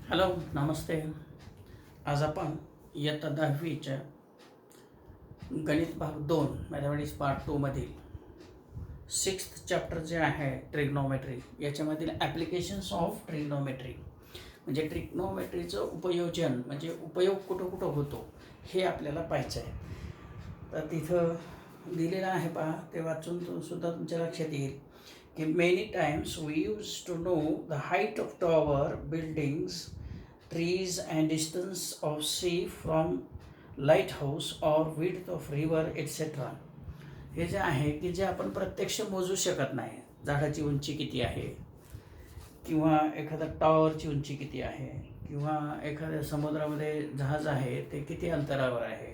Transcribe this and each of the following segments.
Hello नमस्ते. आज आपण इयत्ता 10वीच्या गणित भाग 2 मॅथमॅटिक्स पार्ट 2 मधील 6th चॅप्टर जे आहे ट्रिग्नोमेट्री याच्यामधील ॲप्लिकेशन्स ऑफ ट्रिग्नोमेट्री म्हणजे ट्रिग्नोमेट्रीचं उपयोजन म्हणजे उपयोग कुठं कुठं होतो हे आपल्याला पाहायचं आहे. तर तिथं दिलेलं आहे पहा, ते वाचून सुद्धा तुमच्या लक्षात येईल की many times we use to know the height of tower buildings trees and distance of sea from lighthouse or width of river etc. हे जे आहे की जे आपण प्रत्यक्ष मोजू शकत नाही. झाडाची उंची किती आहे किंवा एखाद्या टॉवरची उंची किती आहे किंवा एखाद्या समुद्रामध्ये जहाज आहे ते किती अंतरावर आहे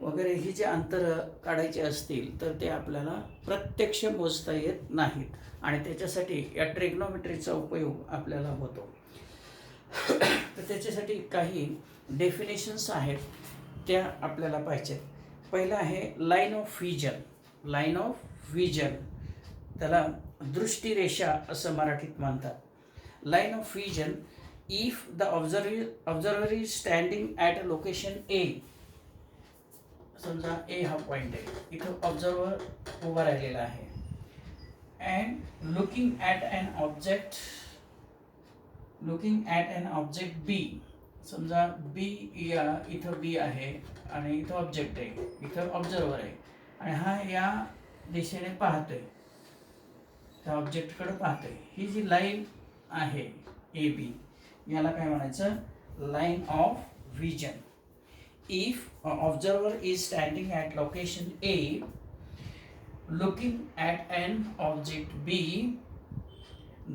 वगैरे, ही जे अंतरं काढायची असतील तर ते आपल्याला प्रत्यक्ष मोजता येत नाहीत आणि त्याच्यासाठी या ट्रिग्नोमेट्रीचा उपयोग आपल्याला होतो. तर त्याच्यासाठी काही डेफिनेशन्स आहेत त्या आपल्याला पाहिजेत. पहिलं आहे line of vision. Line of vision त्याला दृष्टिरेषा असं मराठीत म्हणतात. Line of vision if the observer is standing at a location A. समजा ए हा पॉईंट आहे, इथं ऑब्झर्वर उभा राहिलेला आहे and looking at an object B. समजा बी या इथं बी आहे आणि इथं ऑब्जेक्ट आहे, इथं ऑब्झर्वर आहे आणि हा या दिशेने पाहतोय, त्या ऑब्जेक्टकडे पाहतोय. ही जी लाईन आहे ए बी याला काय म्हणायचं? Line of vision. If observer is standing at location A looking at an object B,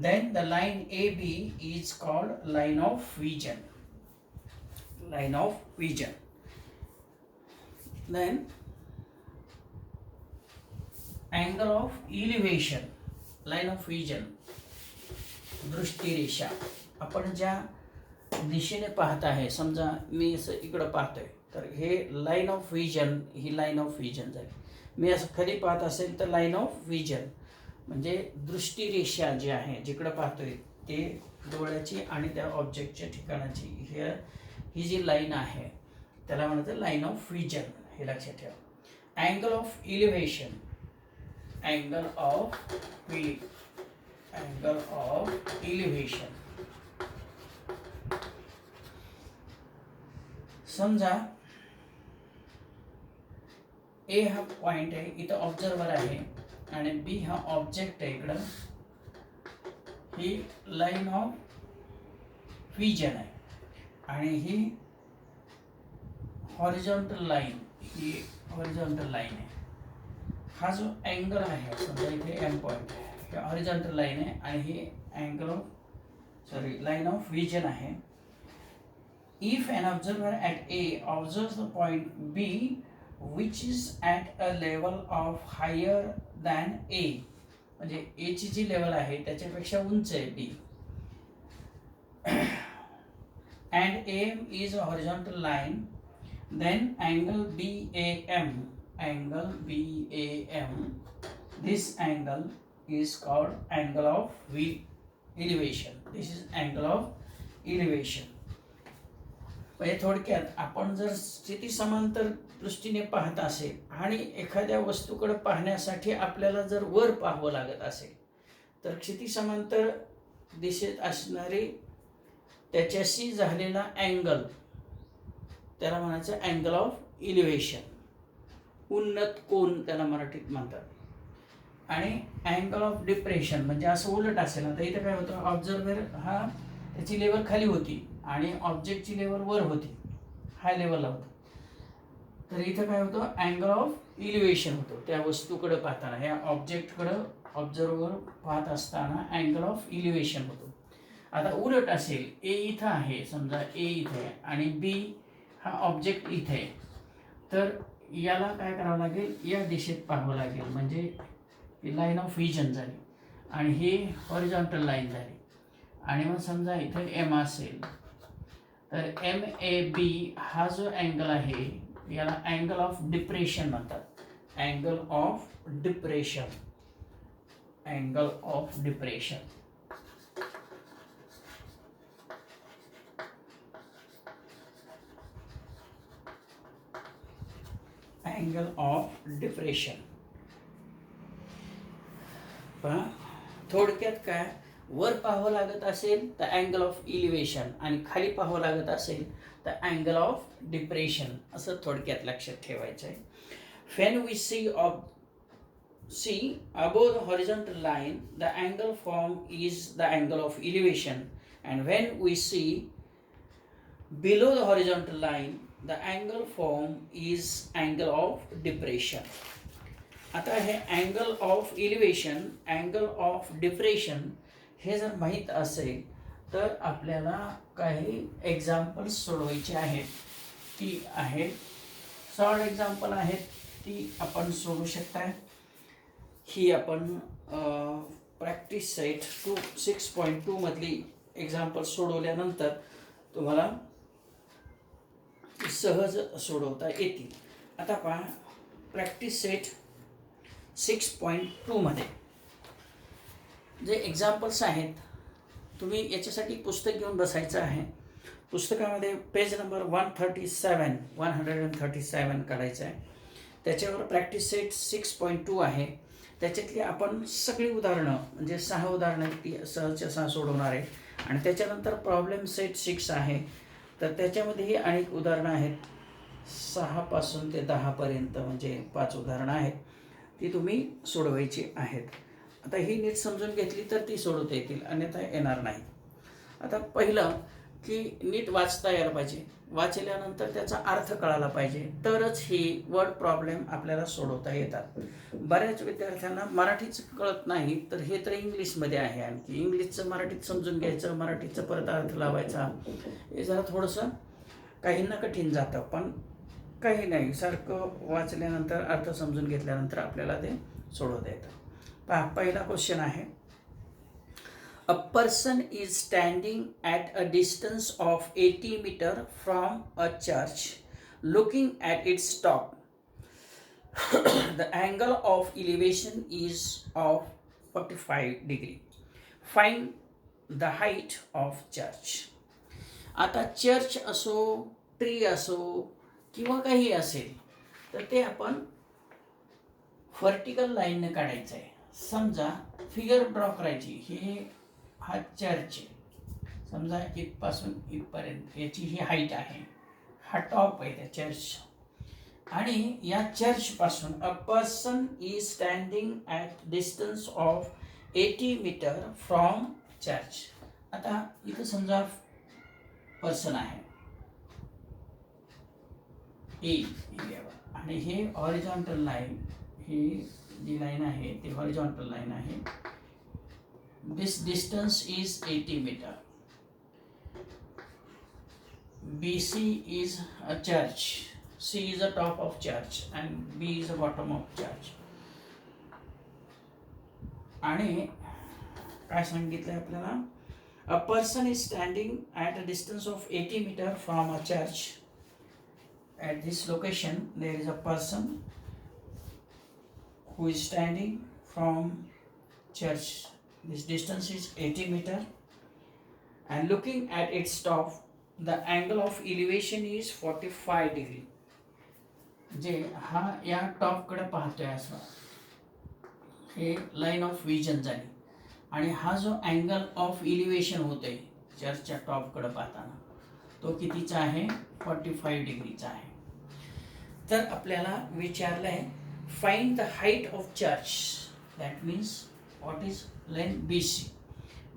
then the line AB is called line of vision. Line of vision. Then angle of elevation. Line of vision. दृष्टिरेषा. आपण ज्या दिशेने पाहत आहे, समजा मी असं इकडं पाहतोय तर हे line of vision, he line of vision झाली. मी असं खाली पाहत असेल तर लाईन ऑफ व्हिजन म्हणजे दृष्टिरेषा जी आहे जिकडं पाहतोय ते डोळ्याची आणि त्या ऑब्जेक्टच्या ठिकाणाची ही जी लाईन आहे त्याला म्हणतात लाईन ऑफ व्हिजन. हे लक्षात ठेवा. Angle of elevation. Angle of elevation. समजा ए हा पॉइंट आहे, इथं ऑब्झर्वर आहे आणि बी हा ऑब्जेक्ट आहे. इकडं ही लाईन ऑफ व्हिजन आहे आणि ही हॉरिझॉन्टल लाईन, आहे. हा जो अँगल आहे, समजा इथे एम पॉइंट आहे, हे हॉरिझॉन्टल लाईन आहे आणि ही लाईन ऑफ व्हिजन आहे. If an observer at A observes the point B which is at a level of higher than A, म्हणजे A ची जी लेवल आहे त्याच्यापेक्षा उंच आहे B, and AM is a horizontal line, then angle BAM, this angle is called angle of elevation. This is angle of elevation. म्हणजे थोडक्यात आपण जर स्थिती समांतर दृष्टीने पाहत असेल आणि एखाद्या वस्तूकडे पाहण्यासाठी आपल्याला जर वर पाहावं लागत असेल तर क्षिती समांतर दिशेत असणारी त्याच्याशी झालेला अँगल त्याला म्हणायचं अँगल ऑफ इलिव्हेशन. उन्नत कोन त्याला मराठीत म्हणतात. आणि अँगल ऑफ डिप्रेशन म्हणजे असं उलट असेल ना तर इथं काय होतं, ऑब्झर्वर हा त्याची लेवल खाली होती आणि ऑब्जेक्टची लेवल वर होती, हाय लेवलला होतं. तर इथं काय होतं, अँगल ऑफ इलिव्हेशन होतो त्या वस्तूकडे पाहताना. ह्या ऑब्जेक्टकडं ऑब्झर्वर पाहत असताना अँगल ऑफ इलिव्हेशन होतो. आता उलट असेल, ए इथं आहे, समजा ए इथे आहे आणि बी हा ऑब्जेक्ट इथे आहे, तर याला काय करावं लागेल, या दिशेत पाहावं लागेल. म्हणजे ही लाईन ऑफ व्हिजन झाली आणि ही हॉरिझॉन्टल लाईन झाली. आणि मग समजा इथे एम असेल तर MAB हा जो अँगल आहे याला अँगल ऑफ डिप्रेशन म्हणतात. Angle of depression. Angle of depression. पहा, थोडक्यात काय, वर पाहावं लागत असेल तर अँगल ऑफ इलिव्हेशन आणि खाली पाहावं लागत असेल तर अँगल ऑफ डिप्रेशन, असं थोडक्यात लक्षात ठेवायचं आहे. When we see above the horizontal line, the angle formed is the angle of elevation, and when we see below the horizontal line, the angle formed is angle of depression. आता हे angle of elevation, angle of depression हे जर माहीत असेल तर आपल्याला काही examples सोडवायचे आहेत. ती आहेत शॉर्ट एक्झाम्पल आहेत, ती आपण सोडू शकता. ही आपण प्रॅक्टिस सेट 6.2 मधली एक्झाम्पल सोडवल्यानंतर तुम्हाला सहज सोडवता येतील. आता पहा, प्रॅक्टिस सेट 6.2 मध्ये जे एक्झाम्पल्स आहेत, तुम्ही याच्यासाठी पुस्तक घेऊन बसायचं आहे. पुस्तकामध्ये पेज नंबर 137 काढायचं आहे. त्याच्यावर प्रॅक्टिस सेट 6.2 आहे. त्याच्यातली आपण सगळी उदाहरणं म्हणजे 6 उदाहरणं ती सहजच्या 6 सोडवणार आहे. आणि त्याच्यानंतर प्रॉब्लेम सेट 6 आहे, तर त्याच्यामध्येही अनेक उदाहरणं आहेत. 6 पासून ते 10 पर्यंत म्हणजे 5 उदाहरणं आहेत, ती तुम्ही सोडवायची आहेत. आता ही नीट समजून घेतली तर ती सोडवता येतील, अन्यथा येणार नाही. आता पहिलं की नीट वाचता यायला पाहिजे. वाचल्यानंतर त्याचा अर्थ कळायला पाहिजे, तरच ही वर्ड प्रॉब्लेम आपल्याला सोडवता येतात. बऱ्याच विद्यार्थ्यांना मराठीच कळत नाही, तर हे तर इंग्लिशमध्ये आहे. आणखी इंग्लिशचं मराठीत समजून घ्यायचं, मराठीचं परत अर्थ लावायचा, हे जरा थोडंसं काहींना कठीण जातं. पण काही नाही, सारखं वाचल्यानंतर अर्थ समजून घेतल्यानंतर आपल्याला ते सोडवता येतं. पहा, पहिला क्वेश्चन आहे. A person is standing at a distance of 80 meters from a church, looking at its top. The angle of elevation is of 45 degree. Find the height of church. आता चर्च असो, ट्री असो किंवा काही असेल, तर ते आपण व्हर्टिकल लाईनने काढायचं आहे. समजा फिगर ड्रॉ करायची. हा चर्च आहे, समजा इथपासून इथपर्यंत याची ही हाईट आहे, हा टॉप आहे त्या चर्च. आणि या चर्चपासून a person is standing at distance of 80 metre from church. आता इथं समजा पर्सन आहे ए एरियावर, आणि हे हॉरिझॉन्टल लाईन, ही जी लाईन आहे ती हॉरिझॉन्टल लाईन आहे. This distance is 80 meter. BC is a church. C is the top of church and B is the bottom of church. आणि काय सांगितलं आपल्याला? A person is standing at a distance of 80 meter from a church. At this location there is a person who is standing from church. This distance is 80 meter, and looking at its top, the angle of elevation is 45 degree. जे हा या टॉपकडे पाहतोय असं, हे line of vision झाली. आणि हा जो अँगल ऑफ इलिव्हेशन होतोय चर्चच्या टॉपकडे पाहताना, तो कितीचा आहे? 45 डिग्रीचा आहे. तर आपल्याला विचारलं आहे find the height of church. That means what is length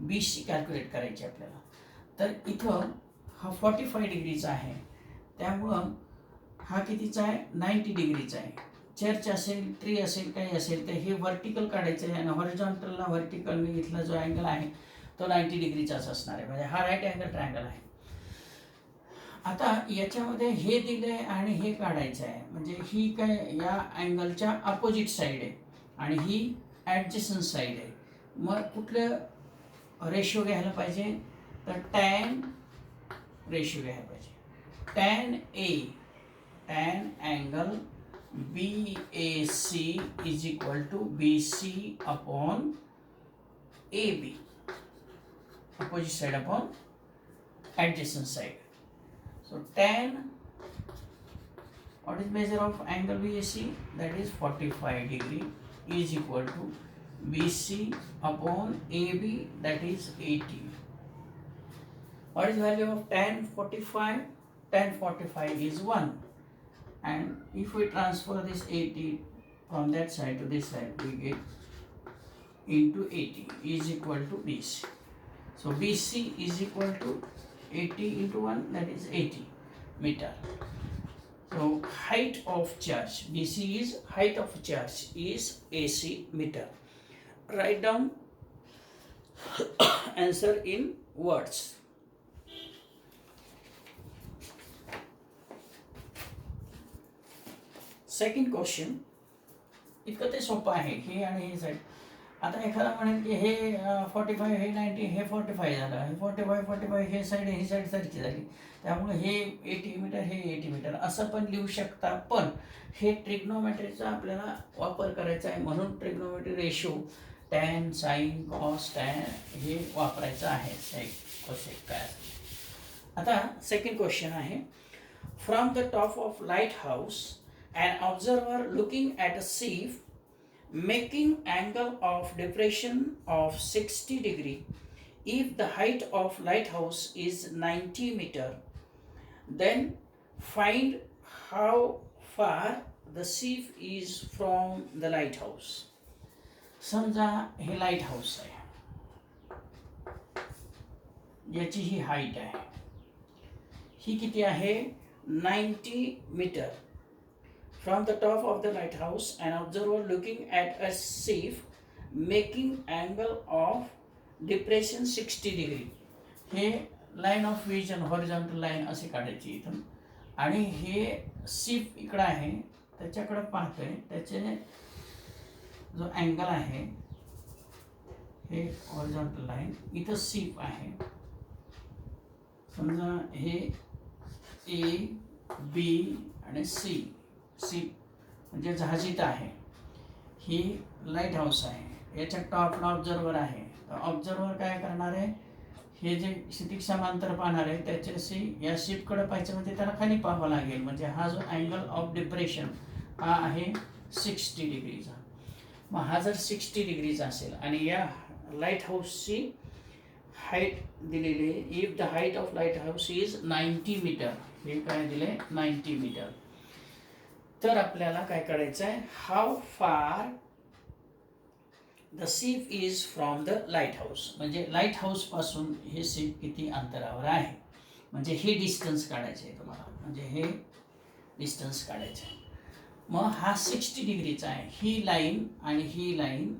BC calculate करायची आपल्याला. तर इथं हा 45 डिग्रीचा आहे, त्यामुळं हा कितीचा आहे? 90 डिग्रीचा आहे. चर्च असेल, ट्री असेल, काही असेल, तर हे व्हर्टिकल काढायचं आहे. आणि हॉरिझॉन्टलला व्हर्टिकल मी इथला जो अँगल आहे तो 90 डिग्रीचाच असणार आहे. म्हणजे हा राईट अँगल ट्रायंगल आहे. आता याच्यामध्ये हे दिलं आहे आणि हे काढायचं आहे. म्हणजे ही काय या अँगलच्या अपोजिट साईड आहे आणि ही ॲडजस्टंट साईड आहे. मग कुठलं रेशो घ्यायला पाहिजे? तर टॅन रेशो घ्यायला पाहिजे. Tan angle BAC is equal to BC upon AB, opposite side upon adjacent side. So tan What is measure of angle BAC? That is 45 degree is equal to BC upon AB, that is 80. What is value of tan 45? Tan 45 is 1. And if we transfer this 80 from that side to this side, we get into 80 is equal to BC. So BC is equal to 80 into 1, that is 80 meter. So height of charge, BC is height of charge, is AC meter. Write down answer in words. Second question इतकं ते सोपं आहे. हे आणि हे side. आता एखादा म्हणेल की हे 45 हे 90 हे 45 झालं, हे 45 हे साईड ही साईड सारखी झाली, त्यामुळे हे 80 मीटर हे 80 मीटर असं पण लिहू शकता. पण हे ट्रिग्नोमेट्रीचा आपल्याला वापर करायचा आहे, म्हणून trigonometry ratio tan sine cos tan हे वापरायचं आहे. साईड कोसेक काय. आता सेकंड क्वेश्चन आहे. From the top of lighthouse an observer looking at a sieve making angle of depression of 60 degree. If the height of lighthouse is 90 meter, then find how far the sieve is from the lighthouse. समजा हे light house आहे, याची ही height आहे, ही किती आहे 90 metre. From the top of the lighthouse, an observer looking at a sieve making angle of depression 60 degree. हे line of vision horizontal line असे काढायची इथून, आणि हे सीप इकडं आहे त्याच्याकडे पाहतोय, त्याचे जो अँगल आहे हे हॉरिझॉन्टल लाईन, इथं सीप आहे. समजा हे ए बी आणि सी. सी म्हणजे जहाजीत आहे, ही लाईट हाऊस आहे, याच्या टॉपला ऑब्झर्वर आहे. ऑब्झर्वर काय करणार आहे, हे जे क्षितिज समांतर पाहणार आहे त्याच्याशी या शिपकडे पाहायचं, म्हणजे त्याला खाली पाहावं लागेल. म्हणजे हा जो अँगल ऑफ डिप्रेशन हा आहे 60 डिग्रीचा. मग हा जर 60 डिग्रीचा असेल आणि या लाईट हाऊसची हाईट दिलेली आहे, if the height of lighthouse is 90 metre, हे काय दिले 90 मीटर. तर आपल्याला काय करायचं आहे, how far the ship is from the light house, म्हणजे लाईट हाऊस पासून हे सीप किती अंतरावर आहे, म्हणजे हे डिस्टन्स काढायचे आहे तुम्हाला, म्हणजे हे डिस्टन्स काढायचे आहे. मग हा 60 डिग्रीचा आहे, ही लाईन आणि ही लाईन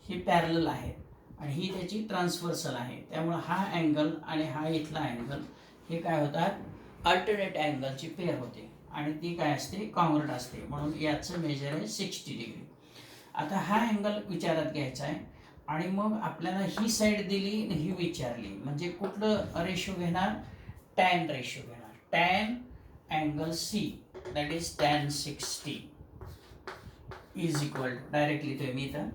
ही पॅरलल आहे आणि ही त्याची ट्रान्सव्हर्सल आहे, त्यामुळे हा अँगल आणि हा इथला अँगल हे काय होतात, अल्टरनेट अँगलची पेअर होते आणि ती काय असते, कॉन्ग्रुएंट असते, म्हणून याचं मेजर आहे 60 डिग्री. आता हा अँगल विचारात घ्यायचा आहे आणि मग आपल्याला ही साईड दिली आणि ही विचारली, म्हणजे कुठलं रेशो घेणार, टॅन रेशो घेणार. Tan angle C that is tan 60 is equal to, directly लिहितोय मी इथं,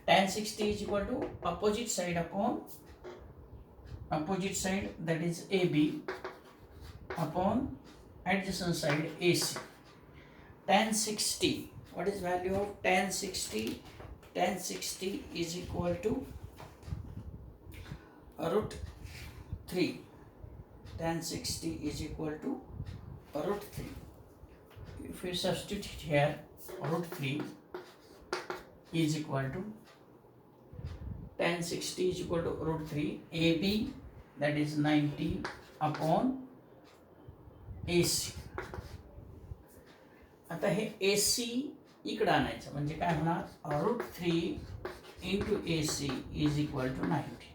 tan 60 is equal to opposite side upon opposite side that is A B upon adjacent side AC. Tan 60, what is value of tan 60? Tan 60 is equal to root 3. Tan 60 is equal to root 3. If we substitute here, root 3 is equal to tan 60 is equal to root 3. AB that is 90 upon AC. आता हे AC इकडं आणायचं, म्हणजे काय होणार, root 3 into AC is equal to 90.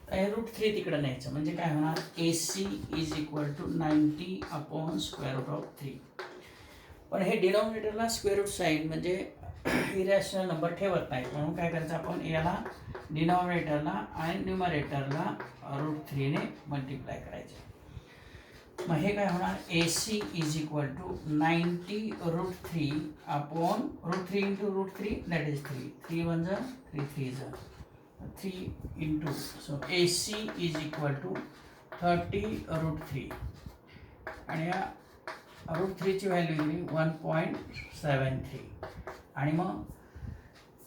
तर हे route 3 तिकडं न्यायचं, म्हणजे काय होणार, AC is equal to 90 upon square root of 3. पण हे डिनॉमिनेटरला स्क्वेअर रूट साईन म्हणजे इरॅशनल नंबर ठेवत नाही, म्हणून काय करायचं, आपण याला डिनॉमिनेटरला आणि न्यूमरेटरला रूट 3 ने मल्टिप्लाय करायचे. मग हे काय होणार, AC is equal to 90 root 3 upon root 3 into root 3 that is 3. 3 1 जा 3 3 जा 3 into, so AC is equal to 30 root 3 आणि या √3ची व्हॅल्यू दिली 1.73 आणि मग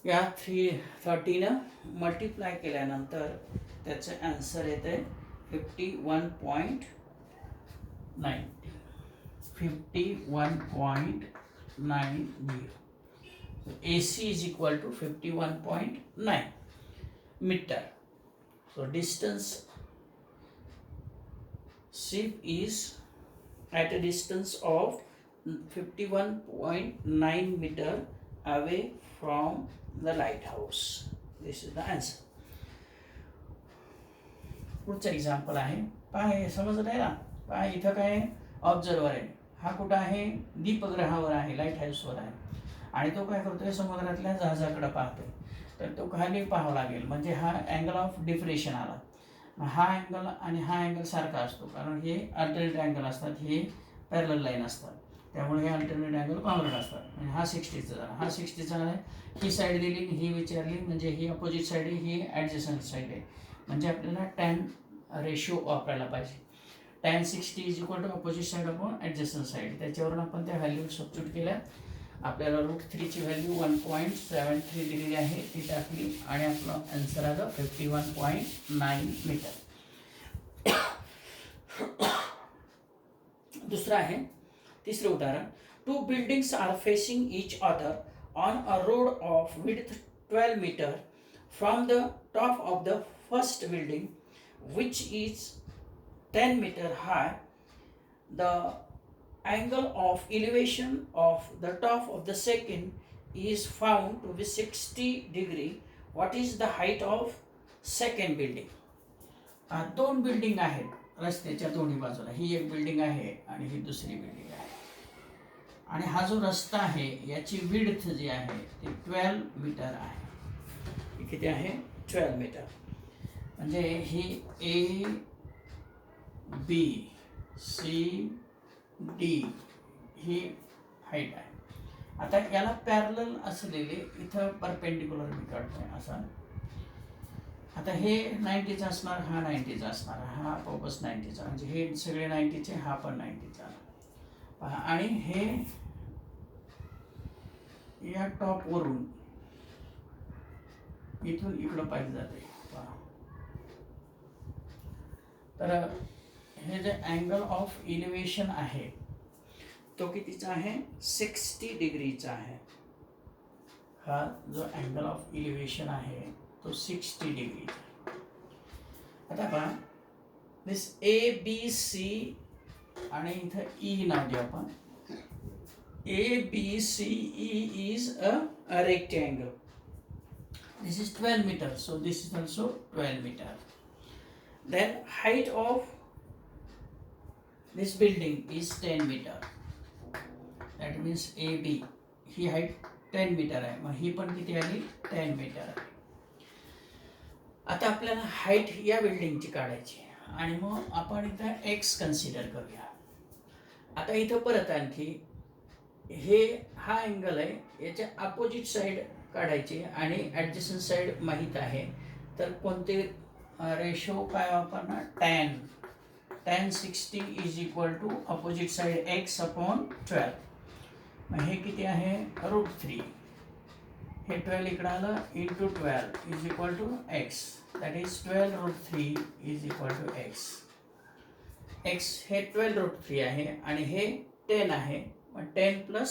या 30नं मल्टिप्लाय केल्यानंतर त्याचं आन्सर येते 51.90. 51.90. AC is equal to 51.9 meter. So distance ship is at a distance of 51.9 meter away from the lighthouse. This is the answer. पुढचं एक्झाम्पल आहे. पहा हे समजत आहे ना. पहा इथं काय ऑब्झर्वर आहे. हा कुठं आहे? दीपग्रहावर आहे, लाईट हाऊसवर आहे. आणि तो काय करतोय? समुद्रातल्या जहाजाकडे पाहतोय. तर तो खाली पाहावा लागेल, म्हणजे हा अँगल ऑफ डिफ्रेशन आला. हा अँगल आणि हा अँगल सारखा असतो, कारण हे अल्टरनेट अँगल असतात, हे पॅरलल लाईन असतात. त्यामुळे हे अल्टरनेट अँगल कॉन्ग्रुएंट असतात. आणि हा 60चा झाला, हा 60चा आहे. ही साईड दिली, ही विचारली, म्हणजे ही अपोजिट साईड आहे, ही ॲडजस्टंट साईड आहे. म्हणजे आपल्याला टॅन रेशो वापरायला पाहिजे. tan 60 is equal to opposite side upon adjacent side. त्याच्यावरून आपण त्या व्हॅल्यू सबस्टिट्यूट केल्या. आपल्याला √3ची व्हॅल्यू 1.73 दिलेली आहे, ती टाकली आणि आपलं आन्सर आलं 51.9 मीटर. दुसरं आहे, तिसरं उदाहरण. 2 buildings are facing each other on a road of width 12 meter. From the top of the first building, which is 10 meter high, the angle of elevation of the top of the second is found to be 60 degree. What is the height of second building? दोन building आहेत रस्त्याच्या दोन्ही बाजूला. ही एक building आहे आणि ही दुसरी building आहे. आणि हा जो रस्ता आहे याची विड्थ जी आहे ती 12 मीटर आहे. ही किती आहे? 12 मीटर. म्हणजे ही A B C D he height आहे. आता याला पॅरलल असलेले इथं परपेंडिक्युलर मी काढतोय असा. आता हे 90चा असणार, हा 90चा असणार, हा आपोआपच 90चा, म्हणजे हे सगळे 90चे, हा पण 90चा. पहा, आणि हे या टॉपवरून इथून इकडं पाहिजे जाते. पहा, तर हे जे अँगल ऑफ इलिव्हेशन आहे तो कितीचा आहे? 60 डिग्रीचा आहे. हा जो अँगल ऑफ इलिव्हेशन आहे तो 60 डिग्री. आता पहा, दिस ABC आणि इथं E नाव देऊ आपण. ABCE is a rectangle. This is 12 meter, so this is also 12 meter. Then height of this building is 10 meter. That means AB he height 10 meter आहे. मग ही पण किती आली? 10 meter आहे. आता आपल्याला हाईट या बिल्डिंगची काढायची आणि मग आपण इथं x कन्सिडर करूया. आता इथं परत आणखी हा अँगल आहे, याच्या अपोजिट साईड काढायची आणि ॲडजस्टंट साईड माहीत आहे. तर कोणते रेशो काय वापरणार? tan 60 is equal to opposite side x upon 12. मग हे किती आहे? √3. हे 12 इकडं आलं, into 12 is equal to x. That is 12√3 is equal to x. x हे 12√3 आहे आणि हे 10 आहे. मग 10 प्लस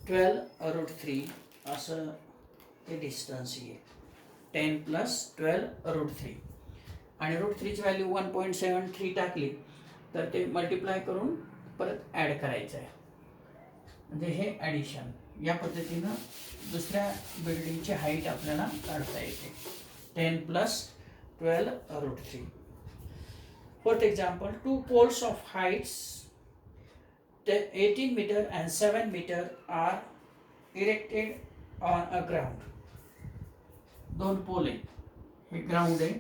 12√3 असं ते डिस्टन्स येईल. 10 प्लस 12√3 आणि √3ची व्हॅल्यू 1.73 टाकली तर ते मल्टिप्लाय करून परत ॲड करायचं आहे. म्हणजे हे ॲडिशन. या पद्धतीनं दुसऱ्या बिल्डिंगची हाईट आपल्याला काढता येते. 10 plus 12√3. Fourth example. 2 poles of heights 18 meter and 7 meter are erected on a ground. दोन पोल आहे, हे ग्राउंड आहे,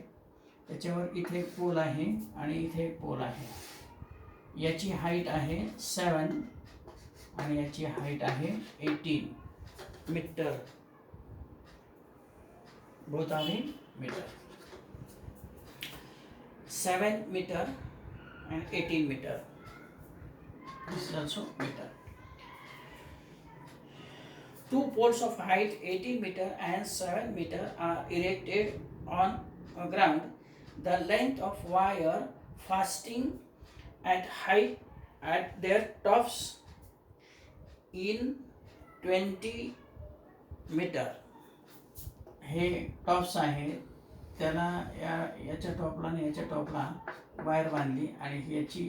त्याच्यावर इथे एक पोल आहे आणि इथे एक पोल आहे. याची हाईट आहे 7 आणि याची हाईट आहे 18 metre. Both are in metre. 7 metre and 18 metre. This is also meter. Two poles of height 80 meter and 7 meter are erected on a ground. The length of wire fastening at height at their tops in 20 meter. हे tops आहे, त्याला याच्या टॉपला आणि याच्या टॉपला wire बांधली आणि याची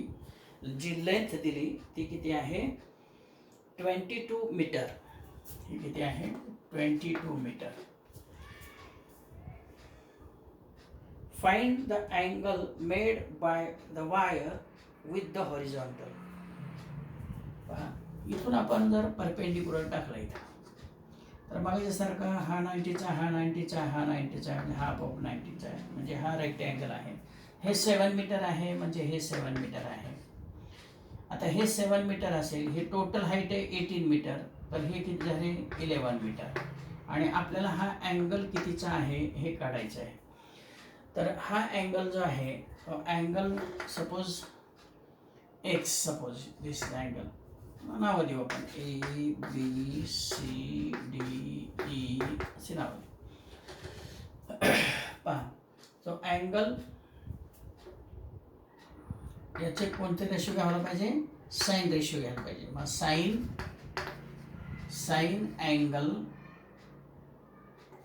जी length दिली ती किती आहे 22 मीटर. ही किती आहे 22 metre. Find the angle made by the wire with the horizontal. पहा, इथून आपण जर परपेंडिक्युलर टाकला इथं तर मागच्यासारखा हा 90चा, हा 90चा, हा 90चा म्हणजे हा आपोआप 90चा आहे, म्हणजे हा रेक्टँगल आहे. हे 7 मीटर आहे म्हणजे हे 7 मीटर आहे. आता हे 7 मीटर असेल, हे टोटल हाईट आहे 18 मीटर, तर हे किती झाले 11 मीटर. आणि आपल्याला हा अँगल कितीचा आहे हे काढायचं आहे. तर हा अँगल जो आहे तो angle suppose X, suppose this angle नाव देऊ आपण A B C D E असे नाव देऊ. पहा, तो अँगल याचे कोणते रेशो घ्यायला पाहिजे, साइन रेशो घ्यायला पाहिजे. मग sine angle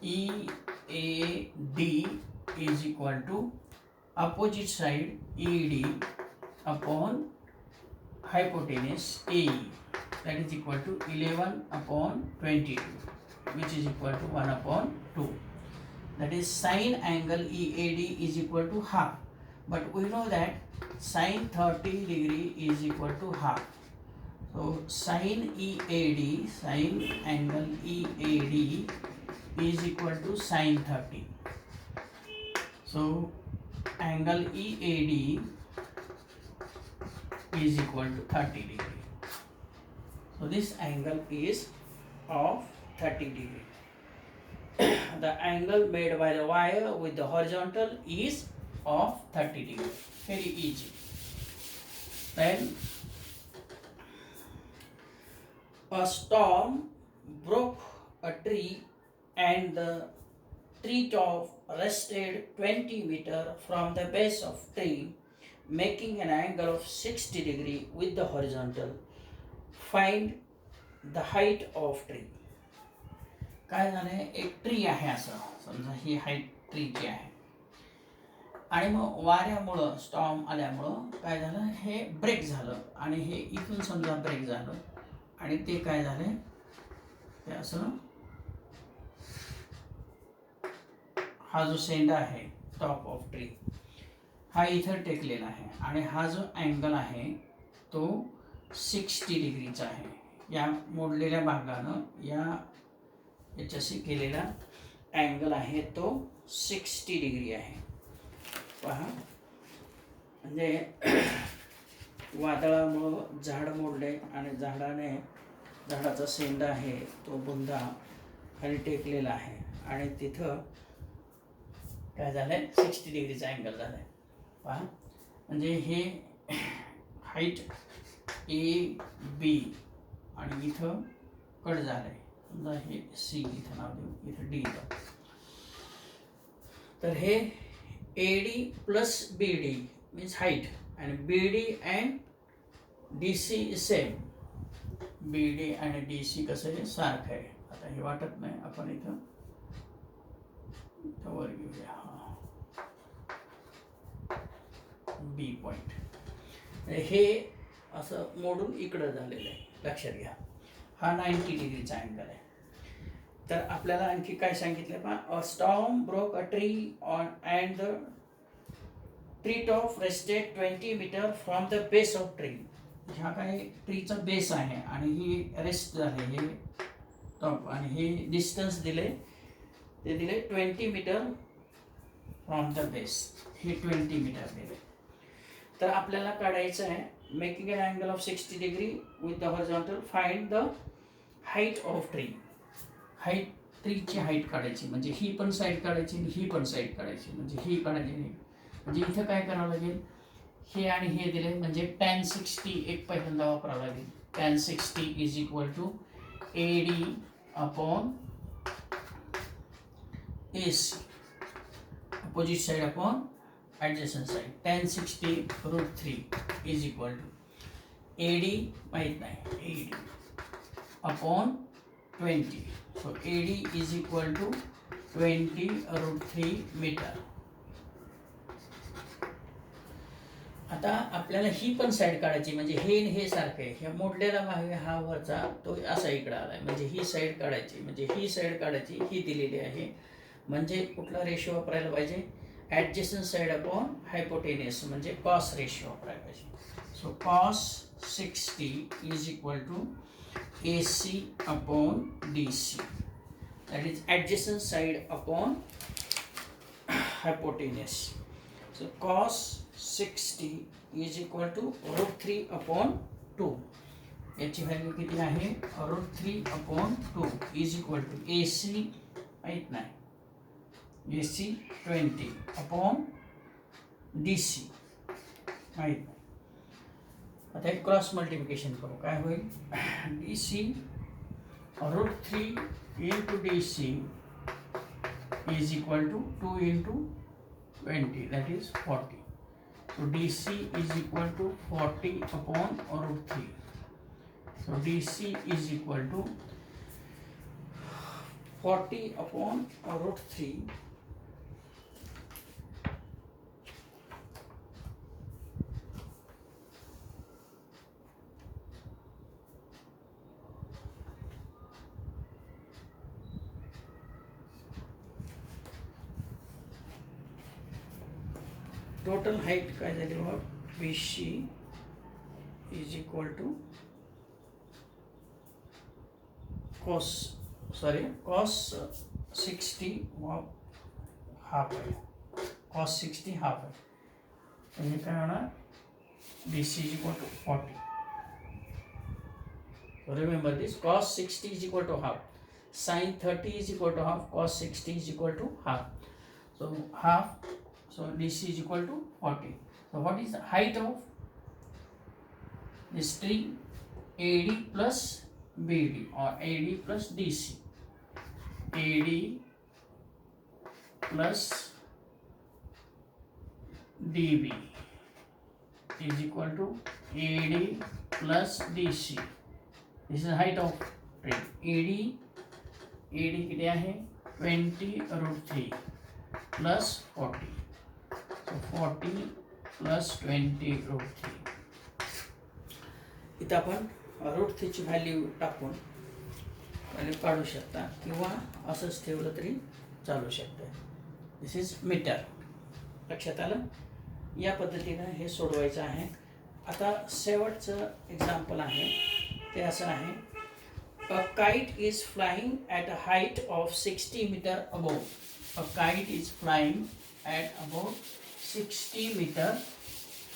E A D is equal to opposite side E D upon hypotenuse AE, that is equal to 11 upon 22, which is equal to 1 upon 2. That is sine angle EAD is equal to half. But we know that sine 30 degree is equal to half. So sine EAD, sine angle EAD is equal to sine 30. So angle EAD is equal to 30 degree. So this angle is of 30 degree. The angle made by the wire with the horizontal is of 30 degree. Very easy. Then a storm broke a tree and the tree top rested 20 meter from the base of tree, making an angle of 60 degree with the horizontal. Find the height of tree. काय झालंय, एक tree आहे असं समजा, ही height ट्रीची आहे आणि मग वाऱ्यामुळं storm आल्यामुळं काय झालं, हे ब्रेक झालं आणि हे इथून समजा ब्रेक झालं आणि ते काय झालं, ते असं हा जो शेंडा आहे टॉप ऑफ ट्री हा इथं टेकलेला आहे आणि हा जो अँगल आहे तो 60 डिग्रीचा आहे. या मोडलेल्या भागानं याच्याशी केलेला अँगल आहे तो 60 डिग्री आहे. पहा, म्हणजे वादळामुळं झाड मोडले आणि झाडाचा शेंडा आहे तो बुंदा खाली टेकलेला आहे आणि तिथं काय झालंय 60 डिग्रीचा अँगल झालाय. पहा, म्हणजे हे हाईट ए बी आणि इथं कट झालंय, समजा हे सी इथं नाव देऊ, इथं डी जाऊ. तर हे A D plus B D means height आणि B D and D C same. B D आणि डी सी कसं आहे सारखं आहे. आता हे वाटत नाही, आपण इथं वर घेऊया बी पॉइंट. हे असं मोडून इकडं झालेलं आहे, लक्षात घ्या. हा 90 डिग्रीचा अँगल आहे. तर आपल्याला आणखी काय सांगितलं पहा, a storm broke a tree on and the tree top rested 20 metre from the base of tree. ह्या काय ट्रीचा बेस आहे आणि ही रेस्ट झाले हे टॉप आणि हे डिस्टन्स दिले, ते दिले 20 मीटर फ्रॉम द बेस. हे 20 मीटर दिले. तर आपल्याला काढायचं आहे making an angle of 60 degree with the horizontal. Find the height of tree. Height ट्रीची हाईट काढायची, म्हणजे ही पण साईड काढायची आणि ही पण साईड काढायची, म्हणजे ही काढायची नाही. म्हणजे इथं काय करावं लागेल, हे आणि हे दिले म्हणजे tan 60 एक पहिल्यांदा वापरावं लागेल. tan 60 is equal to AD upon AC, opposite side upon adjacent side. tan 60 √3 is equal to AD माहीत नाही, AD upon 20. So AD is equal to 20√3 metre. आता आपल्याला ही पण साईड काढायची, म्हणजे हे सारखं आहे. हे मोडलेला भाग आहे हा वरचा, तो असा इकडे आलाय, म्हणजे ही साईड काढायची. म्हणजे ही साईड काढायची, ही दिलेली आहे. म्हणजे कुठला रेशो वापरायला पाहिजे? ॲडजस्टंट साईड अपॉन हायपोटेनियस, म्हणजे कॉस रेशो वापरायला पाहिजे. So cos 60 is equal to AC upon DC, that is adjacent side upon hypotenuse. So cos 60 is equal to √3 upon 2. याची व्हॅल्यू किती आहे? √3 upon 2 is equal to AC माहीत नाही, AC 20 upon DC माहीत नाही. आता एक क्रॉस मल्टिप्लिकेशन करू, काय होईल? DC √3 into DC is equal to 2 into 20, that is 40. So DC is equal to 40 upon √3. So DC is equal to 40 upon √3. Total height काय झाली मग? BC is equal to cos 60 half आहे. Cos 60 half आहे, म्हणजे काय होणार? BC is equal to 40. Remember this, cos 60 is equal to half, sin 30 is equal to half, cos 60 is equal to half. So half, so DC is equal to 40. So what is the height of the string? AD plus BD or AD plus DC. AD plus DB is equal to AD plus DC. This is the height of string. AD किती आहे? 20√3 plus 40. So 40 plus 20√3. इथं आपण √3 ची value टाकून value काढू शकता, किंवा असंच ठेवलं तरी चालू शकतं. दिस इज मीटर. लक्षात आलं? या पद्धतीनं हे सोडवायचं आहे. आता शेवटचं एक्झाम्पल आहे ते असं आहे. A kite is flying at a height of 60 metre above. A kite is flying at about 60 metre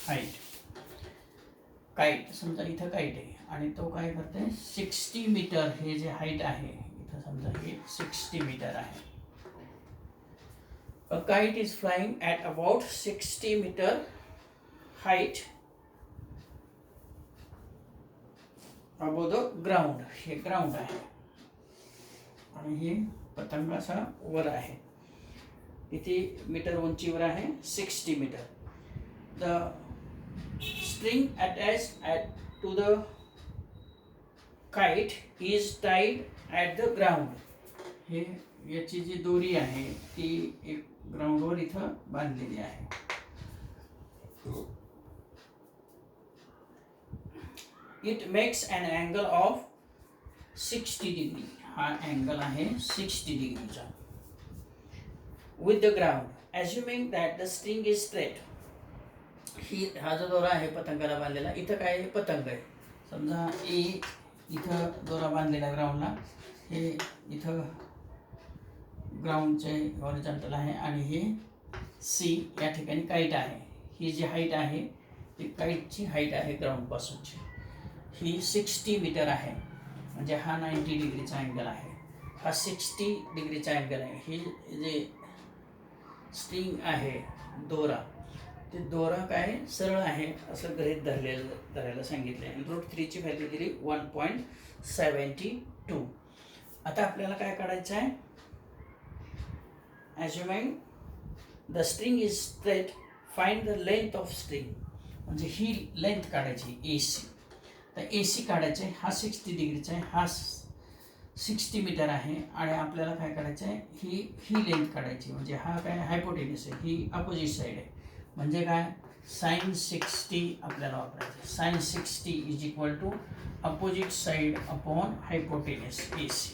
height. Kite समजा इथं काइट आहे आणि तो काय करते? 60 मीटर हे जे हाईट आहे, इथं समजा हे 60 मीटर आहे. A kite is flying at about 60 metre height above the ground. हे ग्राउंड आहे आणि हे पतंग असा वर आहे. किती मीटर उंचीवर आहे? 60 metre. The string attached to the kite is tied at the ground. हे याची जी दोरी आहे ती एक ग्राउंडवर इथं बांधलेली आहे. It makes an angle of 60 degree. हा अँगल आहे 60 डिग्रीचा with the ground, assuming that the string is straight. हा जो दोरा आहे पतंगाला बांधलेला, इथं काय आहे? पतंग आहे. समजा ए इथं दोरा बांधलेला ग्राउंडला, हे इथं ग्राउंडचे हॉरिझॉन्टल आहे आणि हे सी या ठिकाणी काईट आहे. ही जी हाईट आहे ती काईटची हाईट आहे ग्राउंडपासूनची. ही 60 मीटर आहे, म्हणजे हा 90 डिग्रीचा अँगल आहे, हा 60 डिग्रीचा अँगल आहे. ही जे स्ट्रिंग आहे दोरा ते दोरा काय सरळ आहे असं गृहीत धरायला सांगितलं आहे. √3ची व्हॅल्यू दिली 1.72. आता आपल्याला काय काढायचं आहे? Assuming the string is straight, find the length of string. म्हणजे ही लेंथ काढायची AC. तर AC काढायचं आहे. हा 60 डिग्रीचा आहे, हा 60 मीटर आहे. आणि आपल्याला काय करायचं आहे? ही लेंथ काढायची. म्हणजे हा काय हायपोटेन्यूस आहे, ही अपोजिट साईड आहे. म्हणजे काय sin 60 आपल्याला वापरायचं. sin 60 is equal to opposite side upon hypotenuse AC.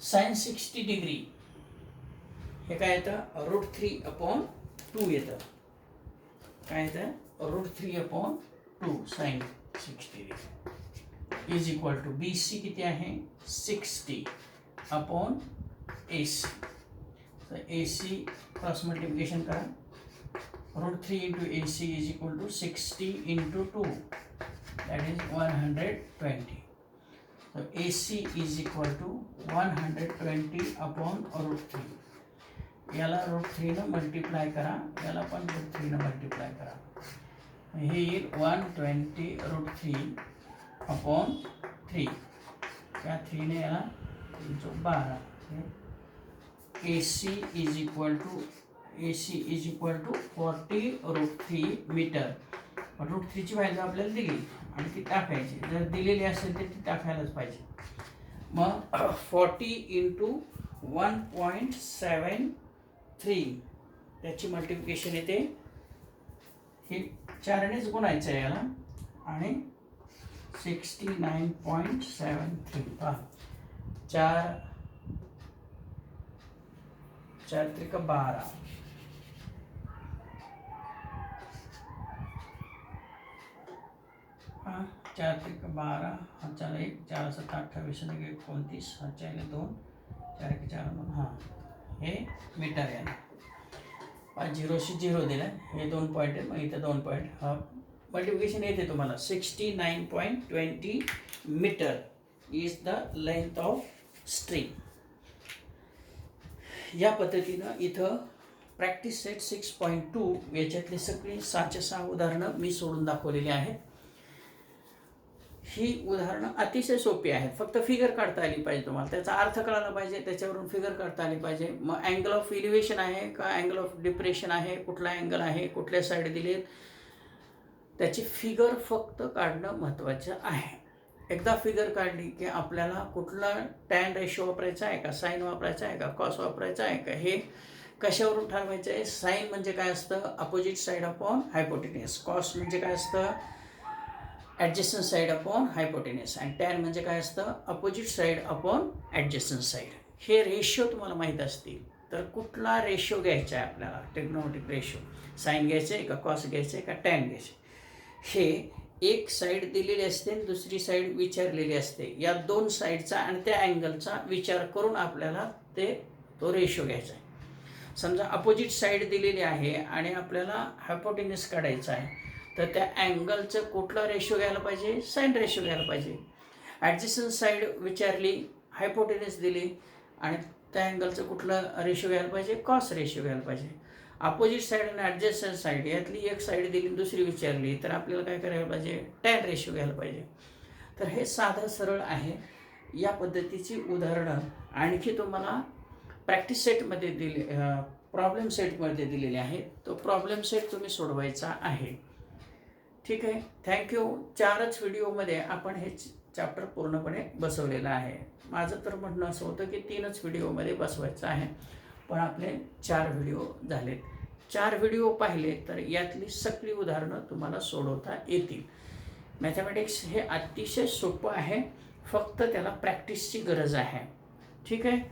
sin 60 degree हे काय येतं? √3/2 येतं. काय येतं? √3/2 sin 60 degree is equal to BC किती आहे? 60/AC. तर AC क्रॉस मल्टिप्लिकेशन करा. √3 into AC is equal to 60 into 2, that is 120. So AC is equal to 120/√3. याला √3 ने मल्टिप्लाय करा, याला पण √3 ने मल्टिप्लाय करा. हे येईल 120/3/3. या 3 ने याला 12. AC is equal to 40√3 metre. √3ची व्हॅल्यू आपल्याला दिली आणि ती टाकायची. जर दिलेली असेल तर ती टाकायलाच पाहिजे. मग 40 into 1.73 त्याची मल्टिप्लिकेशन येते. हे 4नेच गुणायचं आहे याला आणि 69.73. पहा 4 त्रिक 12. 4 त्रिक 12, हा 4 1, 4 7 28, 29, हा 4 2, 4 1 4 2. हां हे मीटर आहे. 0शी 0 दिलं. हे 2 पॉईंट आहे, मग इथं 2 पॉईंट. हा मल्टिप्लिकेशन येते तुम्हाला. 69.20 metre is the length of string. या पद्धतीनं इथं प्रॅक्टिस सेट 6.2 याच्यातली सगळी 6 उदाहरणं मी सोडून दाखवलेली आहेत. ही उदाहरणं अतिशय सोपी आहेत. फक्त फिगर काढता आली पाहिजे तुम्हाला, त्याचा अर्थ कळायला पाहिजे, त्याच्यावरून फिगर काढता आली पाहिजे. मग अँगल ऑफ इलिव्हेशन आहे का अँगल ऑफ डिप्रेशन आहे, कुठला अँगल आहे, कुठल्या साईड दिलेत, त्याची फिगर फक्त काढणं महत्त्वाचं आहे. एकदा फिगर काढली की आपल्याला कुठला टॅन रेशो वापरायचा आहे का, साईन वापरायचा आहे का, कॉस वापरायचा आहे का, हे कशावरून ठरवायचं आहे. साईन म्हणजे काय असतं? Opposite side upon हायपोटेन्यूस. कॉस म्हणजे काय असतं? Adjacent side upon हायपोटेन्यूस. आणि टॅन म्हणजे काय असतं? Opposite side upon adjacent side. हे रेशो तुम्हाला माहीत असतील तर कुठला रेशो घ्यायचा आहे आपल्याला, ट्रिग्नोमेट्रिक रेशो. साईन घ्यायचं आहे का, कॉस घ्यायचं आहे का, टॅन घ्यायचं. हे एक साईड दिलेली असते आणि दुसरी साईड विचारलेली असते. या 2 साईडचा आणि त्या अँगलचा विचार करून आपल्याला तो रेशो घ्यायचा आहे. समजा अपोजिट साईड दिलेली आहे आणि आपल्याला हायपोटेन्यूस काढायचा आहे, तर त्या अँगलचं कुठला रेशो घ्यायला पाहिजे? साईन रेशो घ्यायला पाहिजे. ॲडजस्टंट साईड विचारली, हायपोटेन्यूस दिली आणि त्या अँगलचं कुठलं रेशो घ्यायला पाहिजे? कॉस रेशो घ्यायला पाहिजे. अपोजिट साईड आणि ॲडजस्टंट साईड यातली एक साईड दिली दुसरी विचारली तर आपल्याला काय करायला पाहिजे? टॅन रेशो घ्यायला पाहिजे. तर हे साधं सरळ आहे. या पद्धतीची उदाहरणं आणखी तुम्हाला प्रॅक्टिस सेटमध्ये प्रॉब्लेम सेटमध्ये दिलेले आहेत. तो प्रॉब्लेम सेट तुम्ही सोडवायचा आहे. ठीक आहे. थँक्यू. 4च व्हिडिओमध्ये आपण हे चॅप्टर पूर्णपणे बसवलेलं आहे. माझं तर म्हणणं असं होतं की 3च व्हिडिओमध्ये बसवायचं आहे, पण आपले 4 व्हिडिओ झालेत. 4 व्हिडिओ पाहिले तर यातली सगळी उदाहरणं तुम्हाला सोडवता येतील. मॅथमॅटिक्स हे अतिशय सोपं आहे, फक्त त्याला प्रॅक्टिसची गरज आहे. ठीक आहे.